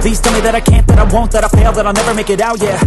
Please tell me that I can't, that I won't, that I fail, that I'll never make it out, yeah.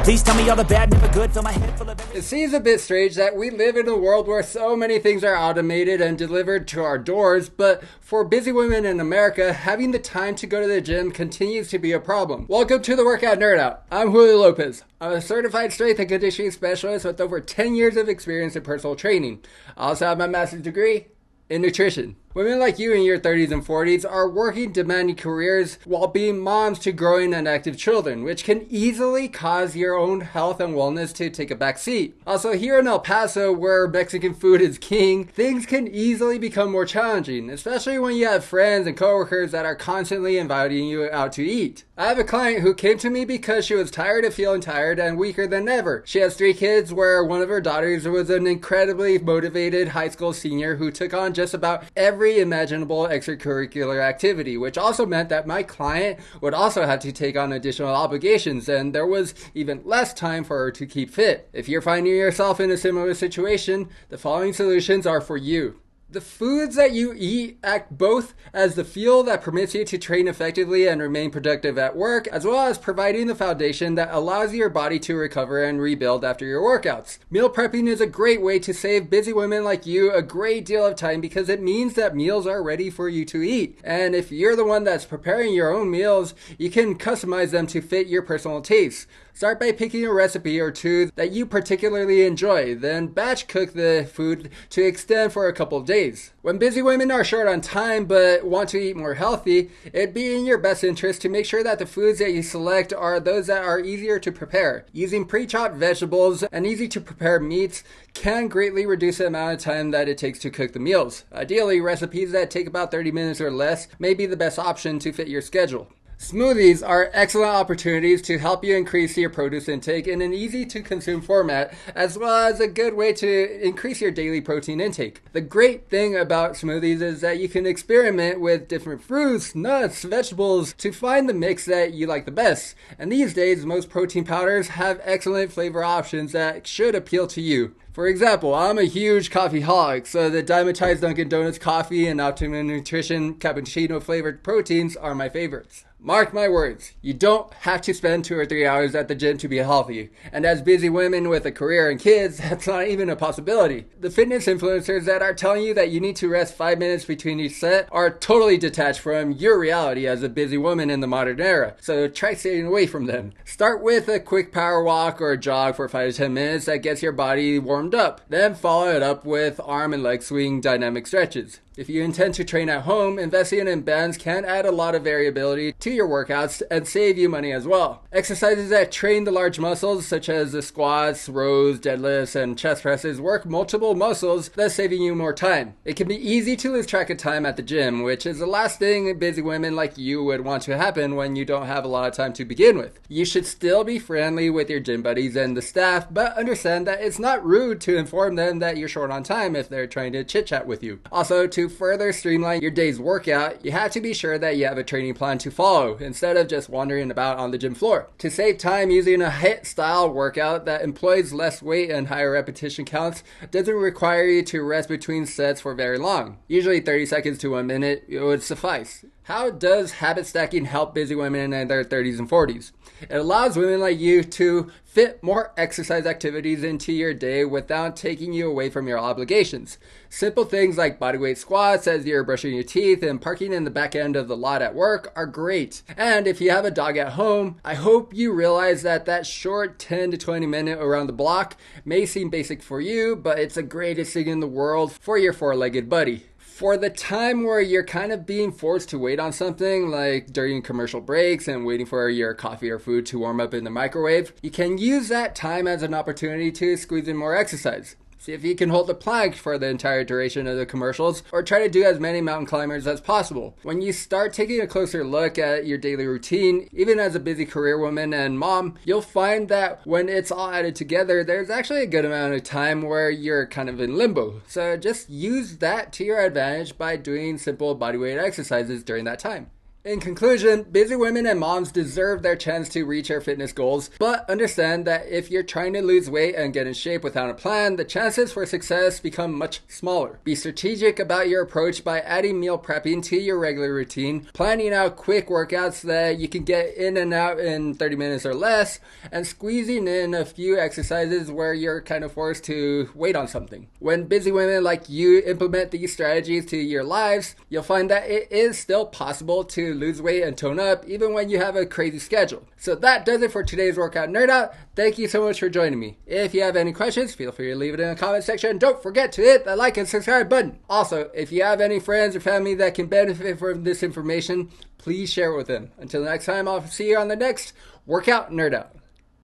Please tell me all the bad, never good, fill my head full of everything. It seems a bit strange that we live in a world where so many things are automated and delivered to our doors, but for busy women in America, having the time to go to the gym continues to be a problem. Welcome to the Workout Nerd Out. I'm Julio Lopez. I'm a certified strength and conditioning specialist with over 10 years of experience in personal training. I also have my master's degree in nutrition. Women like you in your 30s and 40s are working demanding careers while being moms to growing and active children, which can easily cause your own health and wellness to take a back seat. Also, here in El Paso, where Mexican food is king, things can easily become more challenging, especially when you have friends and coworkers that are constantly inviting you out to eat. I have a client who came to me because she was tired of feeling tired and weaker than ever. She has 3 kids, where one of her daughters was an incredibly motivated high school senior who took on just about every imaginable extracurricular activity, which also meant that my client would also have to take on additional obligations, and there was even less time for her to keep fit. If you're finding yourself in a similar situation, the following solutions are for you. The foods that you eat act both as the fuel that permits you to train effectively and remain productive at work, as well as providing the foundation that allows your body to recover and rebuild after your workouts. Meal prepping is a great way to save busy women like you a great deal of time because it means that meals are ready for you to eat. And if you're the one that's preparing your own meals, you can customize them to fit your personal tastes. Start by picking a recipe or two that you particularly enjoy, then batch cook the food to extend for a couple of days. When busy women are short on time but want to eat more healthy, it'd be in your best interest to make sure that the foods that you select are those that are easier to prepare. Using pre-chopped vegetables and easy to prepare meats can greatly reduce the amount of time that it takes to cook the meals. Ideally, recipes that take about 30 minutes or less may be the best option to fit your schedule. Smoothies are excellent opportunities to help you increase your produce intake in an easy-to-consume format, as well as a good way to increase your daily protein intake. The great thing about smoothies is that you can experiment with different fruits, nuts, vegetables to find the mix that you like the best. And these days, most protein powders have excellent flavor options that should appeal to you. For example, I'm a huge coffee holic, so the Dimetized Dunkin' Donuts coffee and Optimum Nutrition cappuccino flavored proteins are my favorites. Mark my words, you don't have to spend 2 or 3 hours at the gym to be healthy. And as busy women with a career and kids, that's not even a possibility. The fitness influencers that are telling you that you need to rest 5 minutes between each set are totally detached from your reality as a busy woman in the modern era. So try staying away from them. Start with a quick power walk or a jog for 5 to 10 minutes that gets your body warmed up. Then follow it up with arm and leg swing dynamic stretches. If you intend to train at home, investing in bands can add a lot of variability to your workouts and save you money as well. Exercises that train the large muscles, such as the squats, rows, deadlifts, and chest presses, work multiple muscles, thus saving you more time. It can be easy to lose track of time at the gym, which is the last thing busy women like you would want to happen when you don't have a lot of time to begin with. You should still be friendly with your gym buddies and the staff, but understand that it's not rude to inform them that you're short on time if they're trying to chit-chat with you. Also, to further streamline your day's workout, you have to be sure that you have a training plan to follow instead of just wandering about on the gym floor. To save time, using a HIIT style workout that employs less weight and higher repetition counts doesn't require you to rest between sets for very long. Usually 30 seconds to 1 minute would suffice. How does habit stacking help busy women in their 30s and 40s? It allows women like you to fit more exercise activities into your day without taking you away from your obligations. Simple things like bodyweight squats as you're brushing your teeth and parking in the back end of the lot at work are great. And if you have a dog at home, I hope you realize that that short 10 to 20 minute around the block may seem basic for you, but it's the greatest thing in the world for your 4-legged buddy. For the time where you're kind of being forced to wait on something, like during commercial breaks and waiting for your coffee or food to warm up in the microwave, you can use that time as an opportunity to squeeze in more exercise. See if you can hold the plank for the entire duration of the commercials, or try to do as many mountain climbers as possible. When you start taking a closer look at your daily routine, even as a busy career woman and mom, you'll find that when it's all added together, there's actually a good amount of time where you're kind of in limbo. So just use that to your advantage by doing simple bodyweight exercises during that time. In conclusion, busy women and moms deserve their chance to reach their fitness goals, but understand that if you're trying to lose weight and get in shape without a plan, the chances for success become much smaller. Be strategic about your approach by adding meal prepping to your regular routine, planning out quick workouts that you can get in and out in 30 minutes or less, and squeezing in a few exercises where you're kind of forced to wait on something. When busy women like you implement these strategies to your lives, you'll find that it is still possible to lose weight and tone up even when you have a crazy schedule. So that does it for today's workout nerd out. Thank you so much for joining me. If you have any questions, feel free to leave it in the comment section. Don't forget to hit the like and subscribe button. Also, if you have any friends or family that can benefit from this information, please share it with them. Until next time, I'll see you on the next workout nerd out.